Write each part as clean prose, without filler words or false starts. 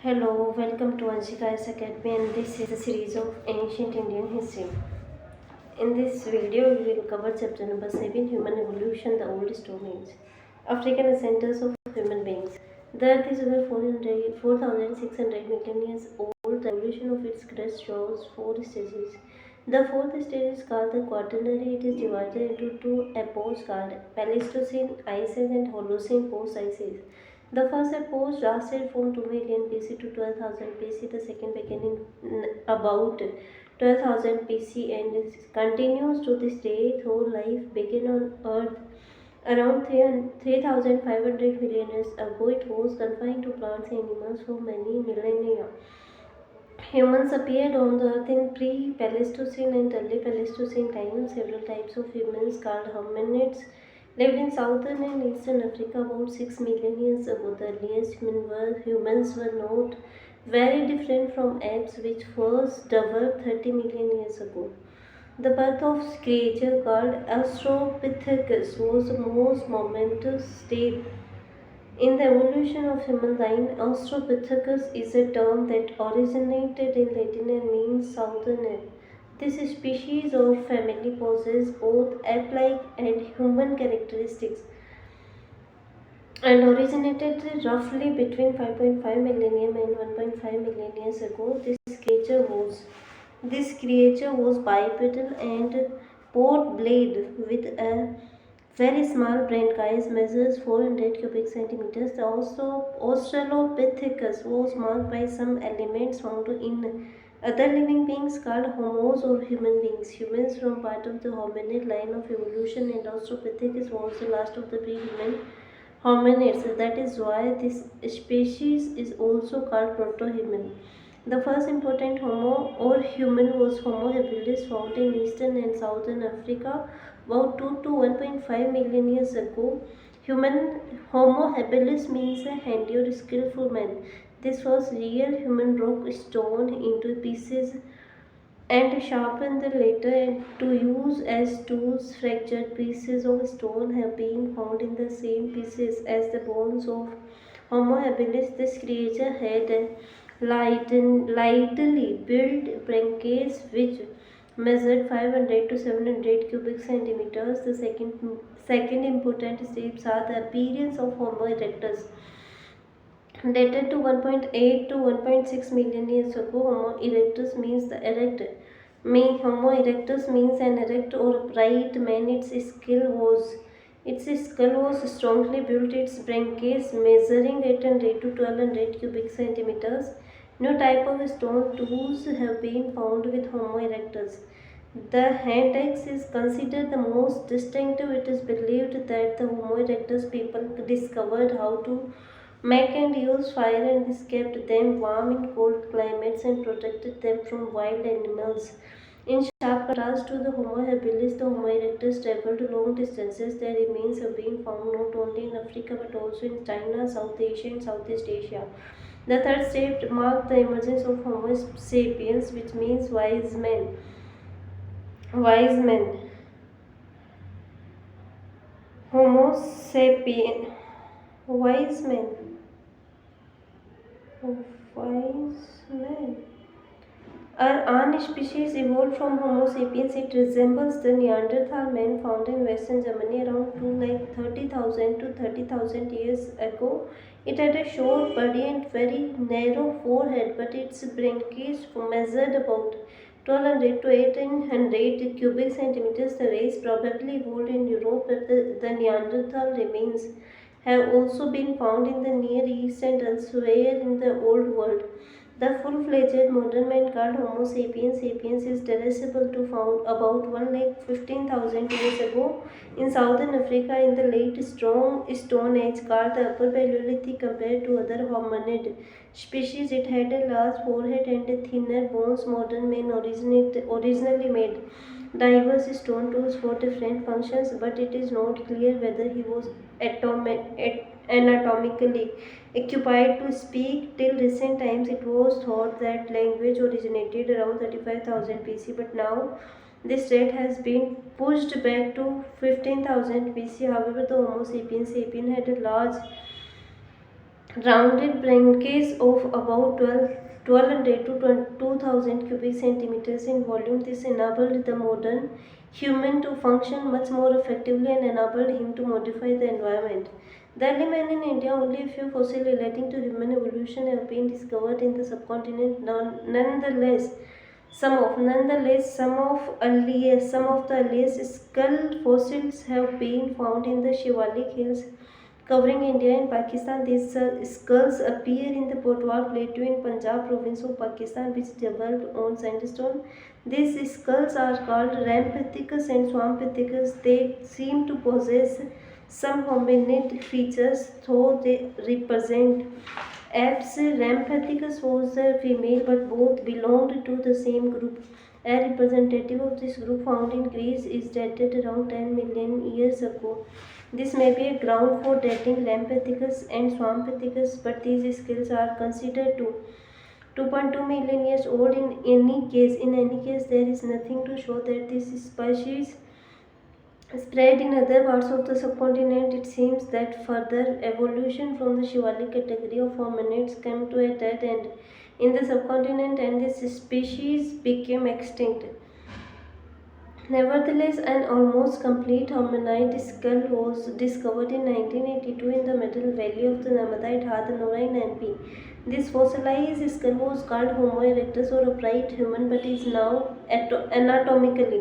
Hello, welcome to Anshika's Academy, and this is a series of ancient Indian history. In this video, we will cover chapter number 7, Human Evolution, the Oldest Domains. African centers of human beings. The Earth is over 4,600 million years old. The evolution of its crust shows four stages. The fourth stage is called the Quaternary. It is divided into two epochs called Pleistocene Ice Age and Holocene Post Ice Age. The first epoch lasted from 2 million BC to 12,000 BC. The second began in about 12,000 BC and continues to this day, though life began on Earth around 3,500 million years ago. It was confined to plants and animals for many millennia. Humans appeared on the earth in pre-Pleistocene and early Pleistocene times. Several types of humans called hominids lived in southern and eastern Africa about 6 million years ago. The earliest humans were not very different from apes, which first developed 30 million years ago. The birth of creature called Australopithecus was the most momentous step in the evolution of humankind. Australopithecus is a term that originated in Latin and means southern ape. This species or family possesses both ape-like and human characteristics and originated roughly between 5.5 millennium and 1.5 million years ago. This creature was bipedal and port-blade with a very small brain size, measures 400 cubic centimeters. The Australopithecus was marked by some elements found in other living beings called homos or human beings. Humans form part of the hominid line of evolution, and Australopithecus was the last of the pre-human hominids. That is why this species is also called proto-human. The first important Homo or human was Homo habilis, found in eastern and southern Africa about 2 to 1.5 million years ago. Human Homo habilis means a handy or skillful man. This was real human rock stone into pieces and sharpened later to use as tools. Fractured pieces of stone have been found in the same pieces as the bones of Homo habilis. This creature had a lightly built branchies which measured 500 to 700 cubic centimeters. The second important steps are the appearance of Homo erectus. Dated to 1.8 to 1.6 million years ago, Homo erectus means the erect. Homo erectus means an erect or upright man. Its skull was strongly built. Its branchies measuring 800 to 1200 cubic centimeters. New type of stone tools have been found with Homo erectus. The hand axe is considered the most distinctive. It is believed that the Homo erectus people discovered how to make and use fire, and this kept them warm in cold climates and protected them from wild animals. In sharp contrast to the Homo habilis, the Homo erectus traveled long distances. Their remains have been found not only in Africa but also in China, South Asia, and Southeast Asia. The third step marked the emergence of Homo sapiens, which means wise men. Wise men. Homo sapien. Wise men. Wise men. Our An species evolved from Homo sapiens. It resembles the Neanderthal man found in Western Germany around 2,30,000 to 30,000 years ago. It had a short body and very narrow forehead, but its branchies measured about 1200 to 1800 cubic centimeters. The race probably evolved in Europe, but the Neanderthal remains have also been found in the Near East and elsewhere in the Old World. The full-fledged modern man called Homo sapiens sapiens is traceable to found about 1,15,000 years ago in southern Africa in the late Stone Age, called the Upper Paleolithic. Compared to other hominid species, it had a large forehead and a thinner bones. Modern man originally made diverse stone tools for different functions, but it is not clear whether he was anatomically occupied to speak. Till recent times, it was thought that language originated around 35,000 BC, but now this date has been pushed back to 15,000 BC. However, the Homo sapiens sapien had a large Rounded branches of about 1200 to 2000 cubic centimeters in volume. This enabled the modern human to function much more effectively and enabled him to modify the environment. The early man in India, only a few fossils relating to human evolution have been discovered in the subcontinent. Nonetheless, some of the earliest skull fossils have been found in the Shivalik Hills covering India and Pakistan. These skulls appear in the Potwar Plateau in Punjab province of Pakistan, which developed on sandstone. These skulls are called Rampithecus and Swampithecus. They seem to possess some hominid features, though they represent apes. Rampithecus was the female, but both belonged to the same group. A representative of this group found in Greece is dated around 10 million years ago. This may be a ground for dating Rampithecus and Swampithecus, but these skulls are considered to 2.2 million years old in any case. In any case, there is nothing to show that this species spread in other parts of the subcontinent. It seems that further evolution from the Shivalik category of hominids came to a dead end in the subcontinent and this species became extinct. Nevertheless, an almost complete hominid skull was discovered in 1982 in the Middle Valley of the Namadai Hadhanora in MP. This fossilized skull was called Homo erectus or upright human, but is now anatomically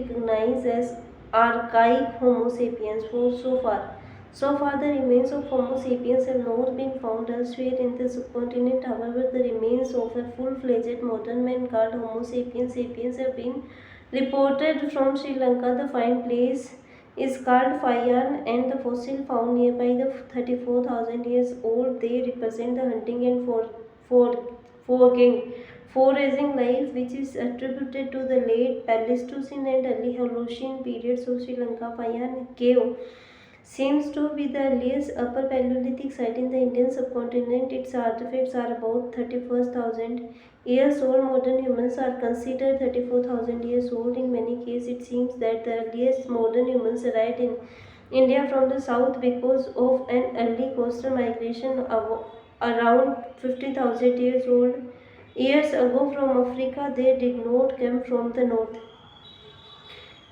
recognized as archaic Homo sapiens. So far, the remains of Homo sapiens have not been found elsewhere in the subcontinent. However, the remains of a full-fledged modern man called Homo sapiens have been reported from Sri Lanka. The find place is called Fayan, and the fossil found nearby the 34,000 years old. They represent the hunting and foraging foraging life, which is attributed to the late Pleistocene and early Holocene periods of Sri Lanka. Fayan cave seems to be the earliest Upper Paleolithic site in the Indian subcontinent. Its artifacts are about 31,000 years old. Modern humans are considered 34,000 years old. In many cases, it seems that the earliest modern humans arrived in India from the south because of an early coastal migration around 50,000 years old. Years ago from Africa, they did not come from the north.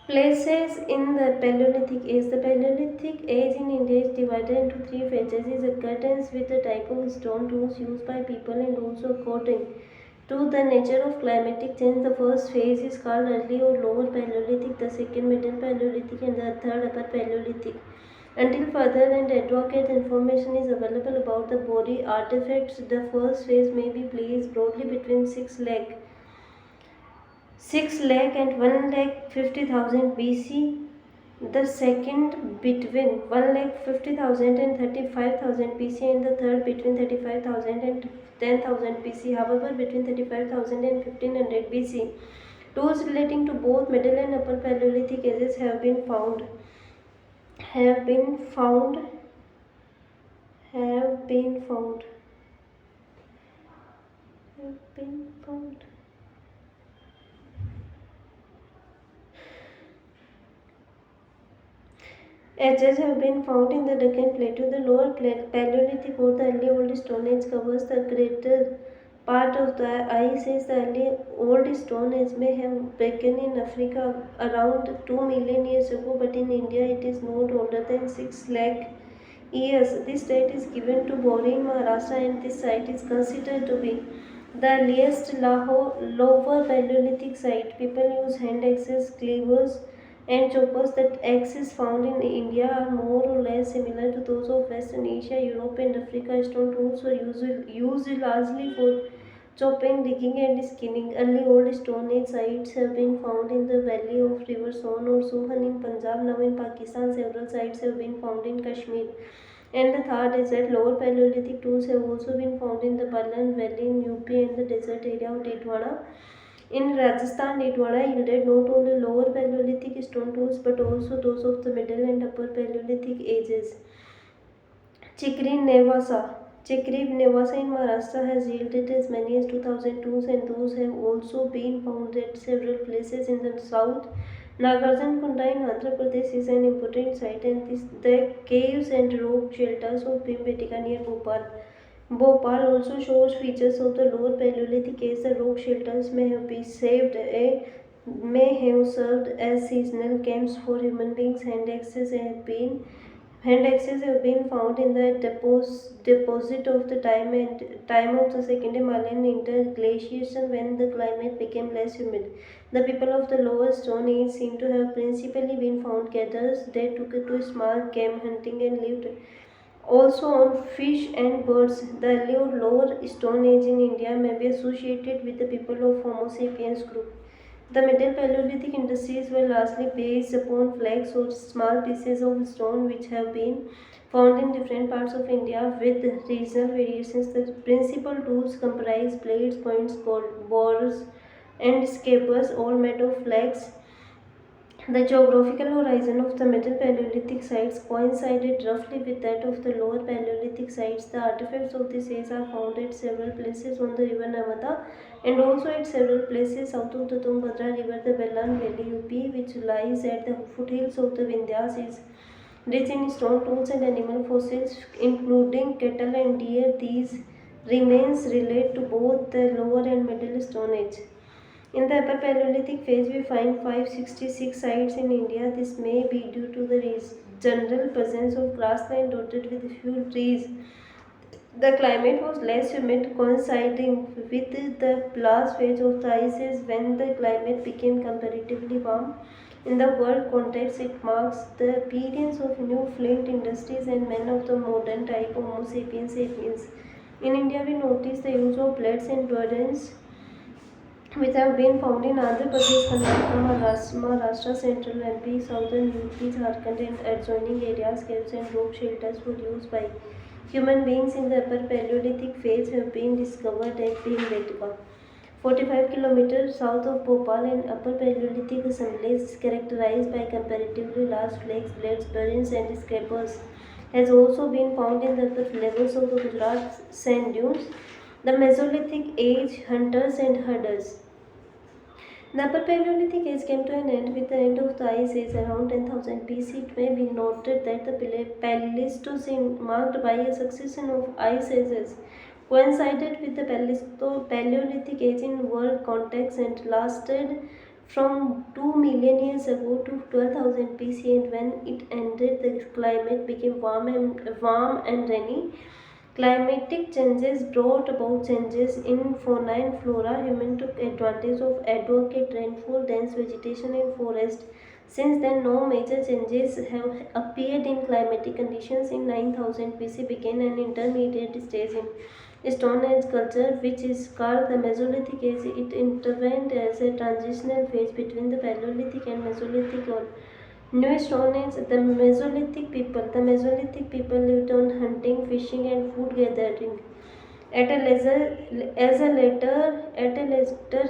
Places in the Paleolithic Age. The Paleolithic Age in India is divided into three phases. It occurs with the type of stone tools used by people and also according to the nature of climatic change. The first phase is called Early or Lower Paleolithic, the second Middle Paleolithic, and the third Upper Paleolithic. Until further and adequate information is available about the body artifacts, the first phase may be placed broadly between 6 lakh and 1 lakh 50,000 BC. The second between 1 lakh 50,000 and 35,000 BC, and the third between 35,000 and 10,000 BC. However, between 35,000 and 1500 BC, tools relating to both Middle and Upper Paleolithic ages have been found. Have been found. Have been found. Have been found. Edges have been found in the Deccan Plateau. The lower Paleolithic or the early Old Stone Age covers the greater part of the ice age. The early Old Stone Age may have begun in Africa around 2 million years ago, but in India it is not older than 6 lakh years. This date is given to Bori in Maharashtra, and this site is considered to be the earliest lower Paleolithic site. People use hand axes, cleavers, and choppers. The axes found in India are more or less similar to those of Western Asia, Europe, and Africa. Stone tools were used largely for chopping, digging, and skinning. Early Old Stone Age sites have been found in the valley of River Son or Sohan in Punjab. Now in Pakistan, several sites have been found in Kashmir and the Thar Desert. Lower Paleolithic tools have also been found in the Balan Valley in UP and the desert area of Didwana. In Rajasthan, Didwana yielded not only lower Paleolithic stone tools but also those of the Middle and Upper Paleolithic ages. Chikri Nevasa in Maharashtra has yielded as many as 2000 tools, and those have also been found at several places in the south. Nagarjunakonda in Andhra Pradesh is an important site, and the caves and rock shelters of Bhimbetka near Bhopal. Bhopal also shows features of the lower Paleolithic age. The rock shelters may have served as seasonal camps for human beings. Hand axes have been found in the deposit of the time of the second Himalayan interglaciation when the climate became less humid. The people of the lower Stone Age seem to have principally been found gatherers. They took to small game hunting and lived also on fish and birds. The early lower Stone Age in India may be associated with the people of Homo sapiens group. The Middle Paleolithic industries were largely based upon flakes or small pieces of stone which have been found in different parts of India with regional variations. The principal tools comprise blades, points, bores, and scrapers, all made of flax. The geographical horizon of the Middle Paleolithic sites coincided roughly with that of the Lower Paleolithic sites. The artifacts of this age are found at several places on the river Narmada and also at several places south of the Tungabhadra River. The Bellan Valley, UP, which lies at the foothills of the Vindhyas, is rich in stone tools and animal fossils, including cattle and deer. These remains relate to both the Lower and Middle Stone Age. In the Upper Paleolithic phase, we find 566 sites in India. This may be due to the general presence of grassland dotted with few trees. The climate was less humid, coinciding with the last phase of the ice age when the climate became comparatively warm. In the world context, it marks the appearance of new flint industries and men of the modern type Homo sapiens sapiens. In India, we notice the use of blades and burdens which have been found in Andhra Pradesh, Karnataka, Maharashtra, Central MP, Southern UP, Jharkhand, and adjoining areas. Caves and rock shelters were used by human beings in the Upper Paleolithic phase have been discovered at Bhimbetka. 45 kilometers south of Bhopal, an Upper Paleolithic assemblage is characterized by comparatively large flakes, blades, burins, and scrapers has also been found in the upper levels of the Gujarat sand dunes. The Mesolithic age, hunters and herders. The Upper Paleolithic age came to an end with the end of the Ice Age around 10,000 BC. It may be noted that the Pleistocene, marked by a succession of ice ages, coincided with the Paleolithic age in world context and lasted from 2 million years ago to 12,000 BC, and when it ended, the climate became warm and rainy. Climatic changes brought about changes in fauna and flora. Humans took advantage of adequate rainfall, dense vegetation, and forest. Since then, no major changes have appeared in climatic conditions. In 9000 BC began an intermediate stage in Stone Age culture, which is called the Mesolithic Age. It intervened as a transitional phase between the Paleolithic and Mesolithic or New Stone Age. The Mesolithic people lived on hunting, fishing, and food gathering. At a later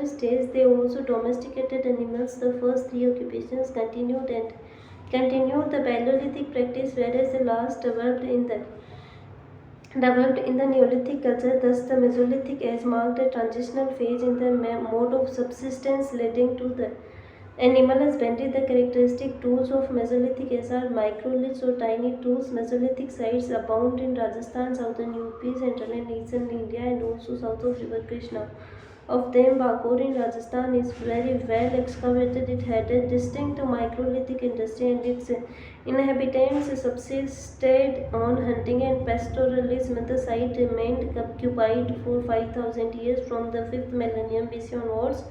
stage, they also domesticated animals. The first three occupations continued the Paleolithic practice, whereas the last developed in the Neolithic culture. Thus, the Mesolithic age marked a transitional phase in the mode of subsistence leading to the animal husbandry. The characteristic tools of Mesolithic age are microliths or tiny tools. Mesolithic sites abound in Rajasthan, southern UP, central and eastern India, and also south of River Krishna. Of them, Bakur in Rajasthan is very well excavated. It had a distinct microlithic industry, and its inhabitants subsisted on hunting and pastoralism. The site remained occupied for 5,000 years from the 5th millennium BC onwards.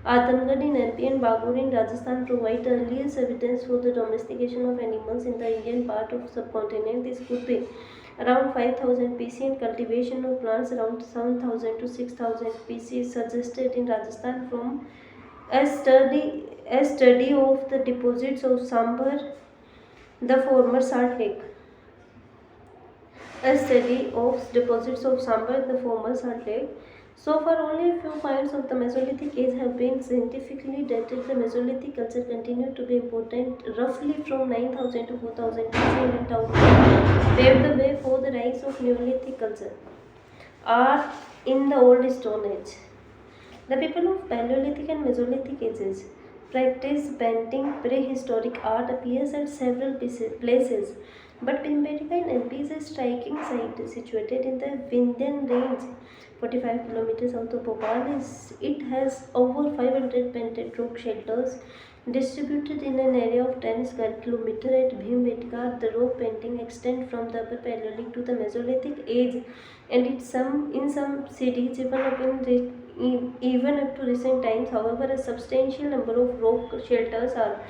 Atamgarh in MP and Bagur in Rajasthan provide the earliest evidence for the domestication of animals in the Indian part of the subcontinent. This could be around 5000 BC, and cultivation of plants around 7000 to 6000 BC is suggested in Rajasthan from a study of the deposits of Sambar, the former Salt Lake. A study of deposits of Sambar, the former Salt Lake. So far, only a few finds of the Mesolithic age have been scientifically dated. The Mesolithic culture continued to be important roughly from 9000 to 4000 BC, and it paved the way for the rise of Neolithic culture. Art in the Old Stone Age. The people of Paleolithic and Mesolithic ages practice painting prehistoric art appears at several places, but Bhimbetka in MP is a striking site situated in the Vindhyan range, 45 kilometers south of Bhopal. It has over 500 painted rock shelters distributed in an area of 10 square kilometers. At Bhimbetka, the rock painting extend from the Upper Paleolithic to the Mesolithic age, and in some cities even up to recent times. However, a substantial number of rock shelters are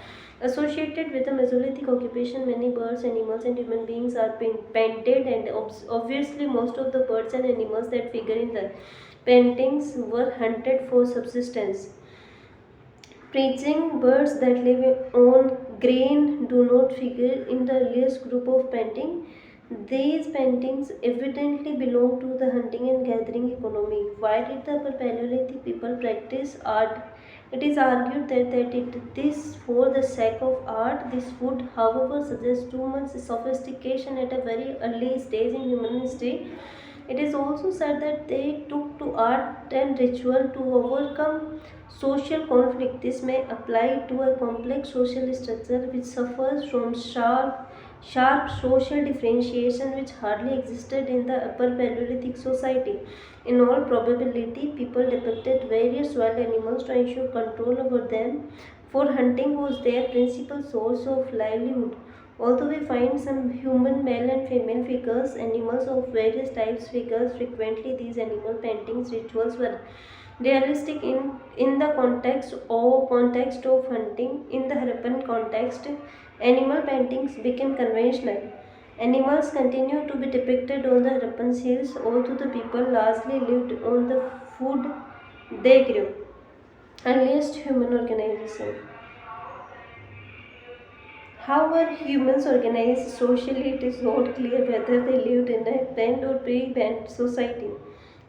associated with the Mesolithic occupation. Many birds, animals, and human beings are painted, and obviously, most of the birds and animals that figure in the paintings were hunted for subsistence. Preaching birds that live on grain do not figure in the earliest group of painting. These paintings evidently belong to the hunting and gathering economy. Why did the Upper Paleolithic people practice art? It is argued that this for the sake of art. This would, however, suggest too much sophistication at a very early stage in human history. It is also said that they took to art and ritual to overcome social conflict. This may apply to a complex social structure which suffers from sharp social differentiation which hardly existed in the Upper Paleolithic society. In all probability, people depicted various wild animals to ensure control over them, for hunting was their principal source of livelihood. Although we find some human male and female figures, animals of various types figures frequently, these animal paintings rituals were realistic in the context of hunting. In the Harappan context, animal paintings became conventional. Animals continue to be depicted on the Harappan hills, although the people largely lived on the food they grew. Earliest human organization. How were humans organized socially? It is not clear whether they lived in a band or pre-band society.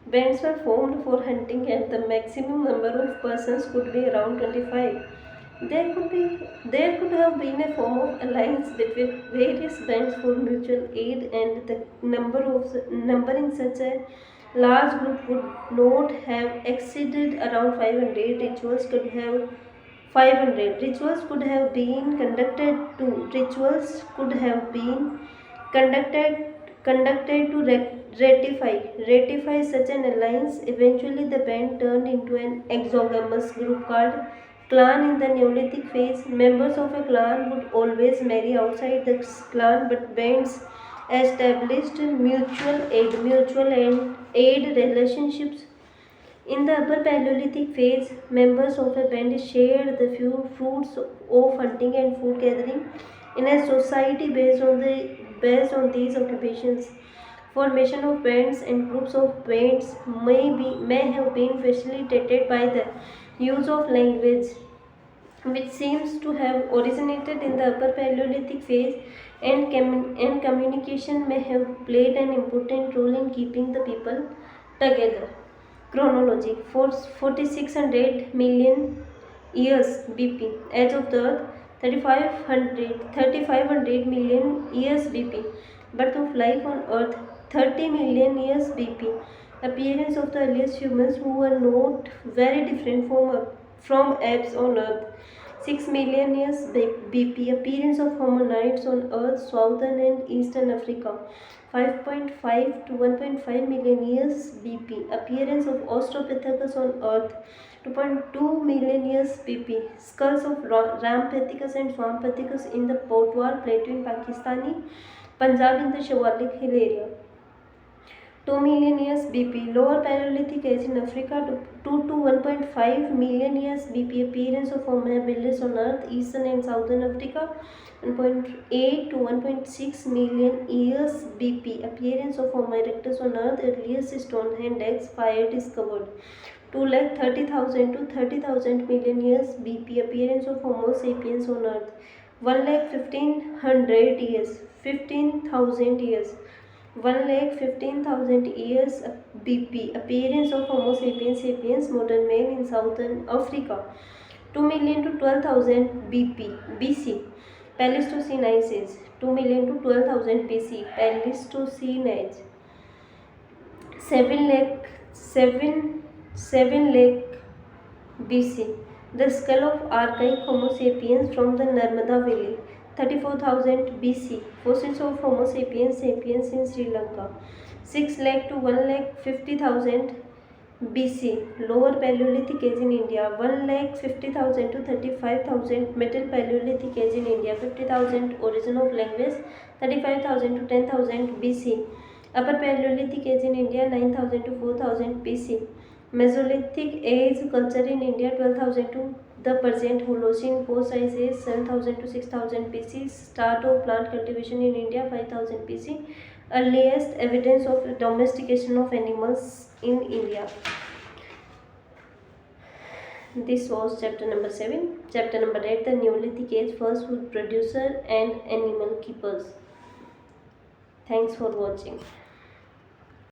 Bands were formed for hunting and the maximum number of persons could be around 25. There could have been a form of alliance between various bands for mutual aid, and the number in such a large group would not have exceeded around 500. 500 rituals could have been conducted to rituals could have been conducted conducted to ratify such an alliance. Eventually, the band turned into an exogamous group called clan. In the Neolithic phase, members of a clan would always marry outside the clan, but bands established mutual aid relationships. In the Upper Paleolithic phase, members of a band shared the few fruits of hunting and food gathering in a society based on these occupations. Formation of bands and groups of bands may have been facilitated by the use of language, which seems to have originated in the Upper Paleolithic phase, and communication may have played an important role in keeping the people together. Chronology: for 4600 million years BP. Age of the Earth: 3500 million years BP. Birth of life on Earth: 30 million years BP. Appearance of the earliest humans, who were not very different from apes on Earth: 6 million years BP. Appearance of hominids on Earth: southern and eastern Africa: 5.5 to 1.5 million years BP. Appearance of Australopithecus on Earth: 2.2 million years BP. Skulls of Rampethecus and Swampethecus in the Potwar Plateau in Pakistani Punjab in the Shawalik Hill area: 2 million years BP. Lower Paleolithic age in Africa: 2 to 1.5 million years BP. Appearance of Homo habilis on Earth: Eastern and Southern Africa: 1.8 to 1.6 million years BP. Appearance of Homo erectus on Earth: earliest Stonehenge fire discovered: 2,30,000 to 30,000 million years BP. Appearance of Homo sapiens on Earth: 1,15,000 years, 15,000 years. 1,15,000 years BP. Appearance of Homo sapiens modern man in southern Africa: 2 million to 12,000 BC. Pleistocene Age: 2 million to 12,000 BC. Pleistocene Age: 7 lakh BC. The skull of archaic Homo sapiens from the Narmada Valley, 34,000 BC. Fossils of Homo sapiens sapiens in Sri Lanka, 6 lakh to 1 lakh 50,000 BC. Lower Paleolithic age in India, 1 lakh 50,000 to 35,000. Middle Paleolithic age in India, 50,000. Origin of language, 35,000 to 10,000 BC. Upper Paleolithic age in India, 9,000 to 4,000 BC. Mesolithic age culture in India, 12,000 to the present. Holocene post ice age, 7,000 to 6,000 BC. Start of plant cultivation in India, 5,000 BC. Earliest evidence of domestication of animals in India. This was chapter number 7. Chapter number 8, the Neolithic age, first food producer and animal keepers. Thanks for watching.